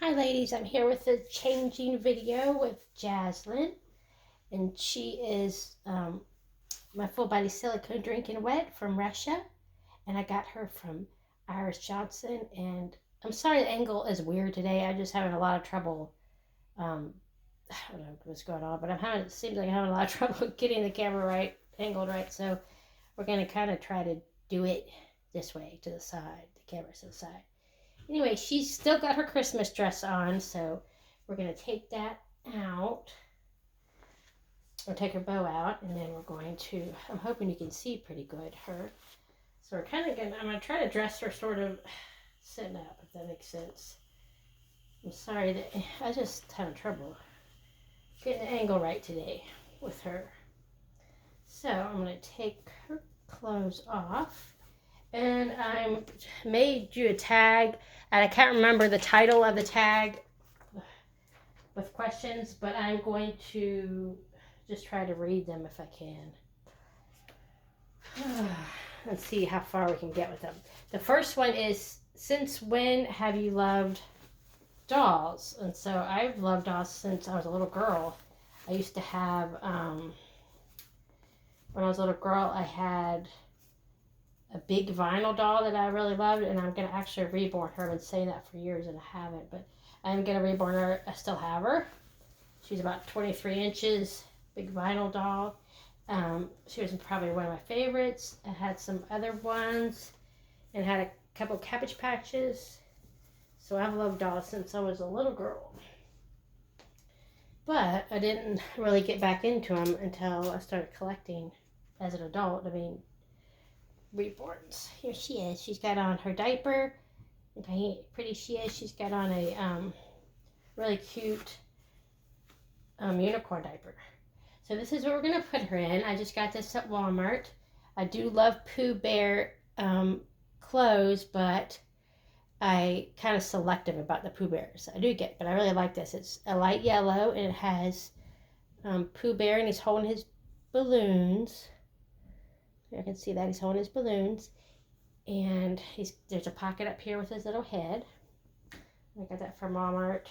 Hi ladies, I'm here with a changing video with Jazlyn, and she is my full body silicone drinking wet from Russia, and I got her from Iris Johnson. And I'm sorry the angle is weird today. I'm just having a lot of trouble. I don't know what's going on, but it seems like I'm having a lot of trouble getting the camera right, angled right. So we're gonna kind of try to do it this way to the side. The camera's to the side. Anyway, she's still got her Christmas dress on, so we're going to take that out. We'll take her bow out, and then we're going to, I'm hoping you can see pretty good her. So we're kind of going to, I'm going to try to dress her sort of sitting up, if that makes sense. I'm sorry that I just having trouble getting the angle right today with her. So I'm going to take her clothes off. And I made you a tag, and I can't remember the title of the tag with questions, but I'm going to just try to read them if I can. Let's see how far we can get with them. The first one is, since when have you loved dolls? And so I've loved dolls since I was a little girl. I used to have, when I was a little girl, I had a big vinyl doll that I really loved, and I'm going to actually reborn her. I've been saying that for years and I haven't, but I'm going to reborn her. I still have her. She's about 23 inches, big vinyl doll. She was probably one of my favorites. I had some other ones and had a couple Cabbage Patches. So I've loved dolls since I was a little girl. But I didn't really get back into them until I started collecting as an adult. Reborns. Here she is. She's got on her diaper. Look how pretty she is. She's got on a really cute unicorn diaper. So this is what we're going to put her in. I just got this at Walmart. I do love Pooh Bear clothes, but I kind of selective about the Pooh Bears. I do get, but I really like this. It's a light yellow, and it has Pooh Bear, and he's holding his balloons. I can see that he's holding his balloons, and there's a pocket up here with his little head. I got that from Walmart.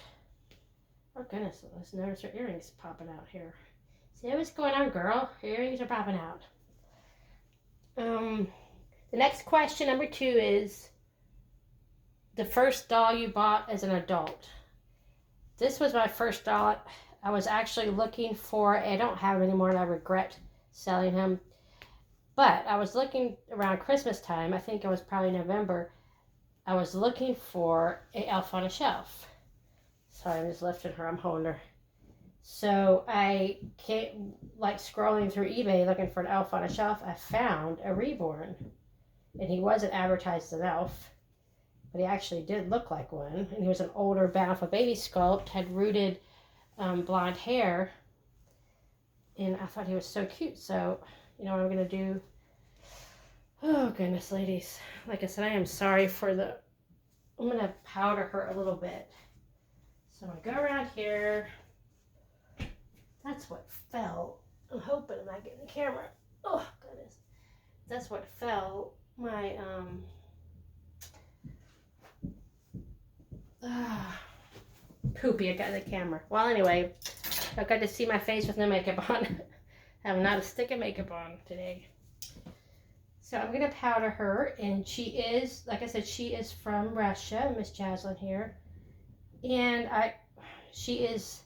Oh goodness, let's notice her earrings popping out here. See what's going on, girl? Her earrings are popping out. The next question, number 2, is the first doll you bought as an adult. This was my first doll. I was actually looking for, I don't have it anymore, and I regret selling him. But I was looking around Christmas time, I think it was probably November, I was looking for an elf on a shelf. Sorry, I'm just lifting her, I'm holding her. So I came, like scrolling through eBay looking for an elf on a shelf, I found a Reborn. And he wasn't advertised as an elf, but he actually did look like one. And he was an older, bountiful baby sculpt, had rooted blonde hair. And I thought he was so cute. So, you know what I'm going to do? Oh, goodness, ladies. Like I said, I am sorry for I'm going to powder her a little bit. So I'm going to go around here. That's what fell. I'm hoping I'm not getting the camera. Oh, goodness. That's what fell. My, poopy, I got the camera. Well, anyway, I got to see my face with no makeup on. I have not a stick of makeup on today. So I'm going to powder her, and she is, like I said, she is from Russia, Miss Jazlyn here. And she is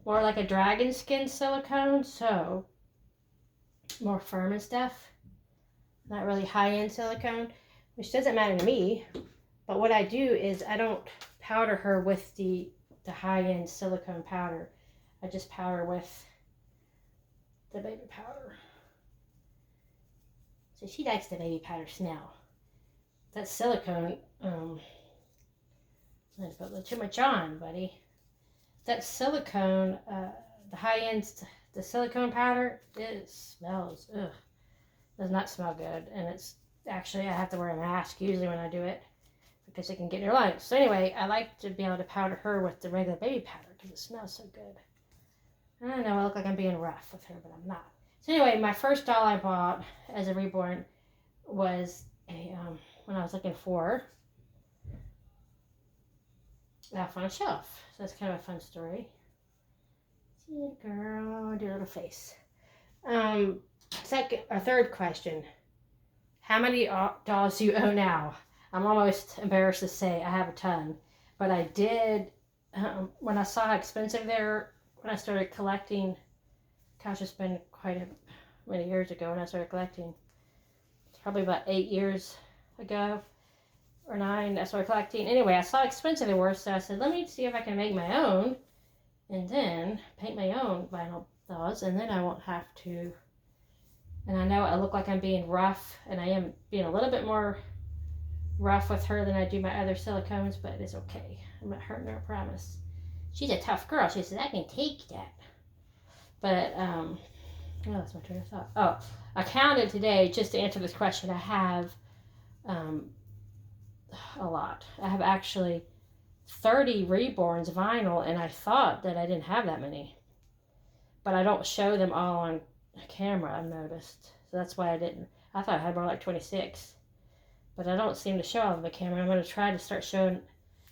more like a dragon skin silicone, so more firm and stuff. Not really high-end silicone, which doesn't matter to me. But what I do is I don't powder her with the high-end silicone powder. I just powder with the baby powder. So she likes the baby powder smell. That silicone, I put too much on, buddy. That silicone, the high-end, the silicone powder, it smells, does not smell good. And it's actually, I have to wear a mask usually when I do it because it can get in your lungs. So anyway, I like to be able to powder her with the regular baby powder because it smells so good. I don't know, I look like I'm being rough with her, but I'm not. So anyway, my first doll I bought as a Reborn was when I was looking for off on a shelf. So that's kind of a fun story. See, girl, do a little face. Second or third question. How many dolls do you own now? I'm almost embarrassed to say I have a ton. But I did, when I saw how expensive they're, when I started collecting, gosh, it's been many years ago when I started collecting. It's probably about 8 years ago or 9 I started collecting. Anyway, I saw how expensive they were, so I said, let me see if I can make my own and then paint my own vinyl dolls, and then I won't have to. And I know I look like I'm being rough, and I am being a little bit more rough with her than I do my other silicones, but it's okay. I'm not hurting her, I promise. She's a tough girl. She says, I can take that. But, oh, that's my train of thought. Oh, I counted today, just to answer this question, I have a lot. I have actually 30 Reborns vinyl, and I thought that I didn't have that many. But I don't show them all on camera, I've noticed. So that's why I didn't. I thought I had more like 26. But I don't seem to show all of the camera. I'm going to try to start showing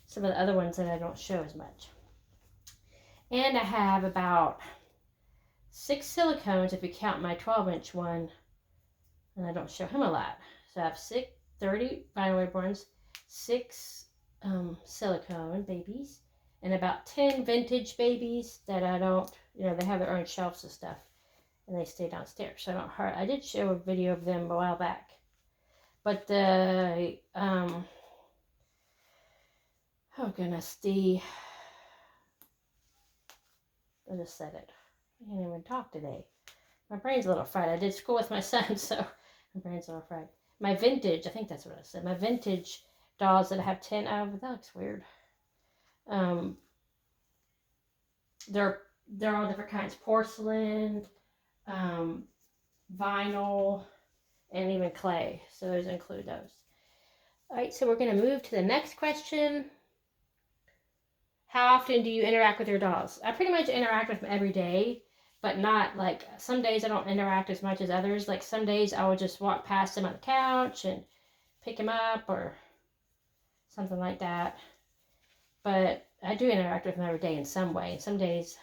some of the other ones that I don't show as much. And I have about 6 silicones if you count my 12-inch one. And I don't show him a lot. So I have 30 vinyl Reborns, 6 silicone babies, and about 10 vintage babies that I don't, they have their own shelves and stuff. And they stay downstairs, so I don't hurt. I did show a video of them a while back. But the, oh goodness, I just said it. I can't even talk today. My brain's a little fried. I did school with my son, so my brain's a little fried. My vintage, I think that's what I said. My vintage dolls that I have 10 of, that looks weird. They're all different kinds. Porcelain, vinyl, and even clay. So those include those. All right, so we're going to move to the next question. How often do you interact with your dolls? I pretty much interact with them every day, but not like, some days I don't interact as much as others. Like some days I will just walk past them on the couch and pick them up or something like that. But I do interact with them every day in some way. Some days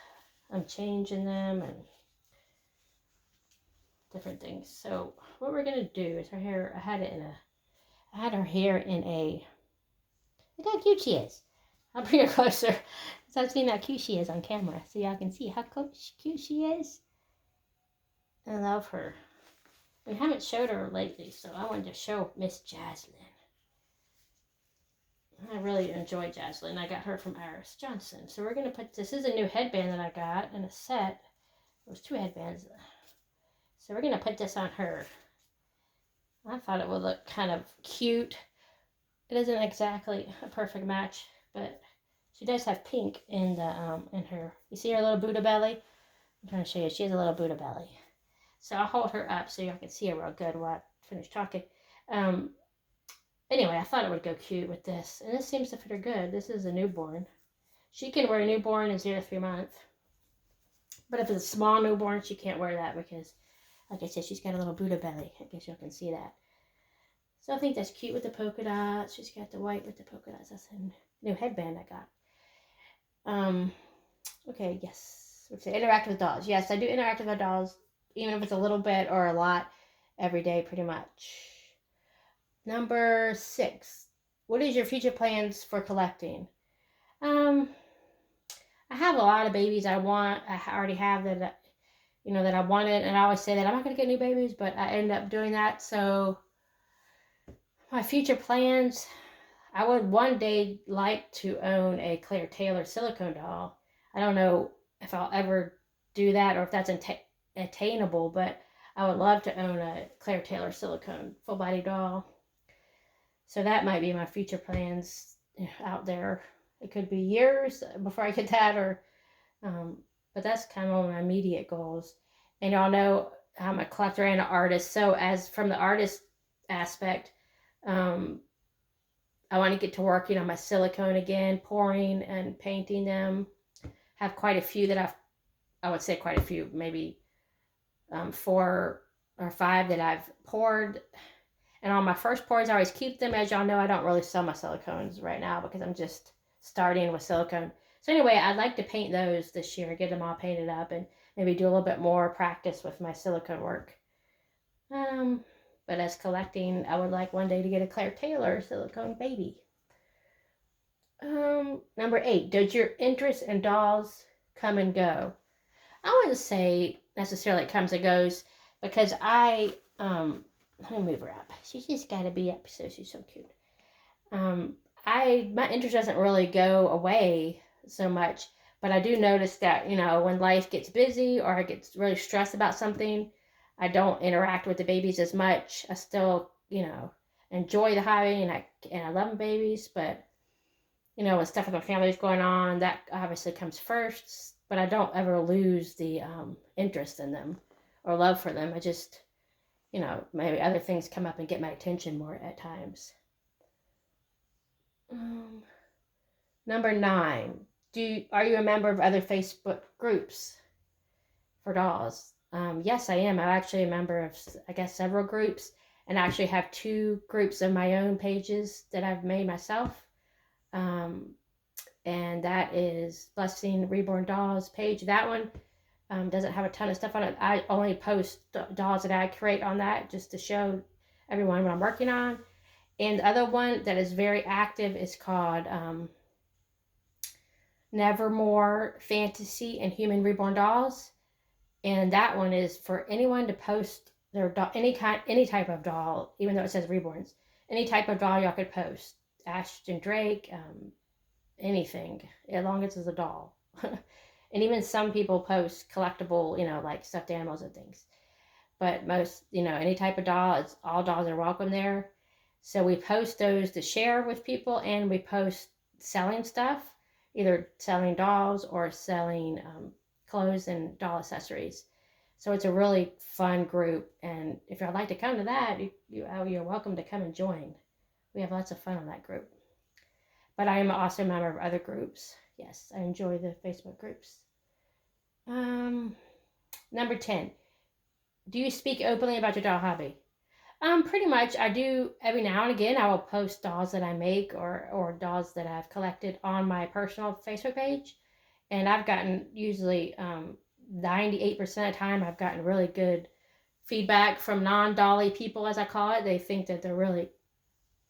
I'm changing them and different things. So what we're gonna do is her hair. I had her hair in a. Look how cute she is. I'll bring her closer. So I've seen how cute she is on camera, so y'all can see how cute she is. I love her. We haven't showed her lately, so I wanted to show Miss Jazlyn. I really enjoy Jazlyn. I got her from Iris Johnson. So we're gonna put this is a new headband that I got in a set. There's 2 headbands. So we're going to put this on her. I thought it would look kind of cute. It isn't exactly a perfect match, but she does have pink in her. You see her little Buddha belly? I'm trying to show you. She has a little Buddha belly. So I'll hold her up so y'all can see her real good while I finish talking. Anyway, I thought it would go cute with this. And this seems to fit her good. This is a newborn. She can wear a newborn in 0 to 3 months. But if it's a small newborn, she can't wear that because, like I said, she's got a little Buddha belly. I guess y'all can see that. So I think that's cute with the polka dots. She's got the white with the polka dots. That's a new headband I got. Okay, yes. Let's say interact with dolls. Yes, I do interact with my dolls, even if it's a little bit or a lot, every day pretty much. Number 6. What is your future plans for collecting? I have a lot of babies I want. I already have that I wanted, and I always say that I'm not going to get new babies, but I end up doing that. So my future plans, I would one day like to own a Claire Taylor silicone doll. I don't know if I'll ever do that or if that's attainable, but I would love to own a Claire Taylor silicone full body doll. So that might be my future plans out there. It could be years before I get that, but that's kind of one of my immediate goals. And y'all know I'm a collector and an artist. So as from the artist aspect, I want to get to working on my silicone again, pouring and painting them. Have quite a few that I would say quite a few, maybe 4 or 5 that I've poured. And on my first pours, I always keep them. As y'all know, I don't really sell my silicones right now because I'm just starting with silicone. So anyway, I'd like to paint those this year, get them all painted up, and maybe do a little bit more practice with my silicone work. But as collecting, I would like one day to get a Claire Taylor silicone baby. Number 8, does your interest in dolls come and go? I wouldn't say necessarily it comes and goes, because let me move her up. She's just got to be up, so she's so cute. My interest doesn't really go away so much, but I do notice that, when life gets busy or I get really stressed about something, I don't interact with the babies as much. I still, enjoy the hobby, and I love babies, but when stuff with my family is going on, that obviously comes first, but I don't ever lose the interest in them or love for them. I just, maybe other things come up and get my attention more at times. Number 9, are you a member of other Facebook groups for dolls? Yes, I am. I'm actually a member of, I guess, several groups, and I actually have 2 groups of my own pages that I've made myself. And that is Blessing Reborn Dolls page. That one doesn't have a ton of stuff on it. I only post dolls that I create on that just to show everyone what I'm working on. And the other one that is very active is called Nevermore Fantasy and Human Reborn Dolls. And that one is for anyone to post their doll, any type of doll, even though it says Reborns. Any type of doll y'all could post. Ashton Drake, anything, as long as it's a doll. And even some people post collectible, like stuffed animals and things. But most, any type of doll, all dolls are welcome there. So we post those to share with people, and we post selling stuff, either selling dolls or selling clothes and doll accessories. So it's a really fun group, and if you'd like to come to that, you're welcome to come and join. We have lots of fun on that group. But I am also a member of other groups. Yes, I enjoy the Facebook groups. Number 10, do you speak openly about your doll hobby? Pretty much. I do every now and again. I will post dolls that I make or dolls that I've collected on my personal Facebook page. And I've gotten usually 98% of the time, I've gotten really good feedback from non-dolly people, as I call it. They think that they're really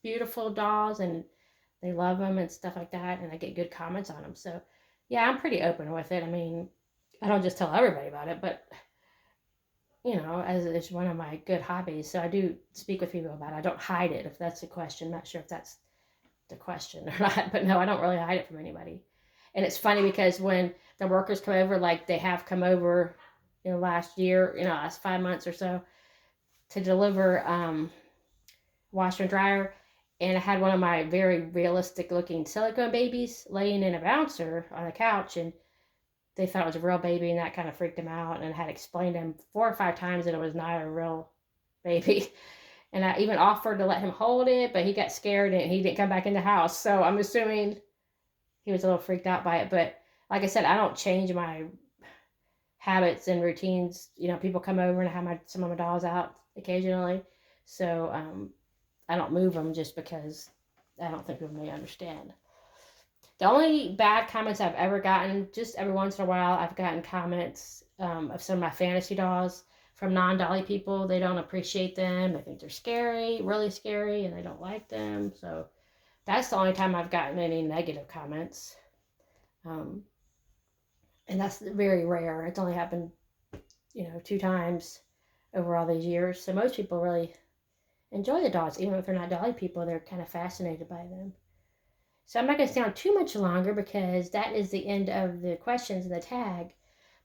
beautiful dolls and they love them and stuff like that. And I get good comments on them. So yeah, I'm pretty open with it. I mean, I don't just tell everybody about it, but as it's one of my good hobbies. So I do speak with people about it. I don't hide it, if that's the question. I'm not sure if that's the question or not, but no, I don't really hide it from anybody. And it's funny because when the workers come over, like they have come over, last year, last 5 months or so, to deliver washer and dryer, and I had one of my very realistic looking silicone babies laying in a bouncer on the couch, and they thought it was a real baby, and that kind of freaked them out. And I had explained to him 4 or 5 times that it was not a real baby. And I even offered to let him hold it, but he got scared and he didn't come back in the house. So I'm assuming he was a little freaked out by it. But like I said, I don't change my habits and routines. People come over and I have some of my dolls out occasionally. So I don't move them just because I don't think people may understand. The only bad comments I've ever gotten, just every once in a while, I've gotten comments of some of my fantasy dolls from non-dolly people. They don't appreciate them. They think they're scary, really scary, and they don't like them. So that's the only time I've gotten any negative comments. And that's very rare. It's only happened, 2 times over all these years. So most people really enjoy the dolls. Even if they're not dolly people, they're kind of fascinated by them. So I'm not going to stay on too much longer because that is the end of the questions in the tag.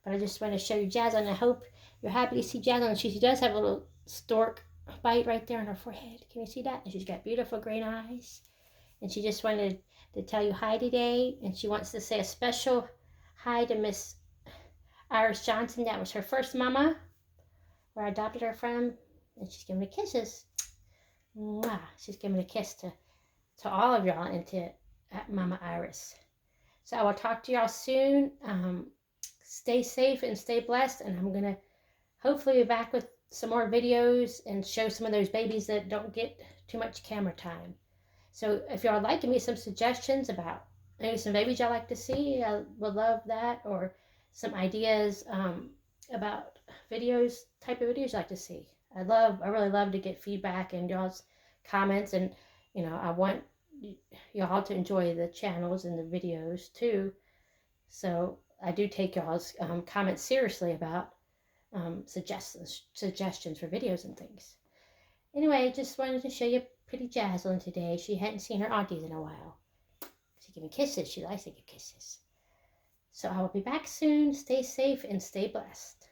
But I just want to show you Jazlyn. I hope you're happy to see Jazlyn. She does have a little stork bite right there on her forehead. Can you see that? And she's got beautiful green eyes. And she just wanted to tell you hi today. And she wants to say a special hi to Miss Iris Johnson. That was her first mama, where I adopted her from. And she's giving me kisses. Mwah. She's giving a kiss to all of y'all and to Mama Iris. So I will talk to y'all soon. Stay safe and stay blessed. And I'm going to hopefully be back with some more videos and show some of those babies that don't get too much camera time. So if y'all like, give me some suggestions about maybe some babies y'all like to see. I would love that, or some ideas about videos, type of videos you like to see. I really love to get feedback and y'all's comments, and I want y'all to enjoy the channels and the videos too. So I do take y'all's comments seriously about suggestions for videos and things. Anyway, just wanted to show you pretty Jazlyn today. She hadn't seen her aunties in a while. She gave me kisses. She likes to give kisses. So I will be back soon. Stay safe and stay blessed.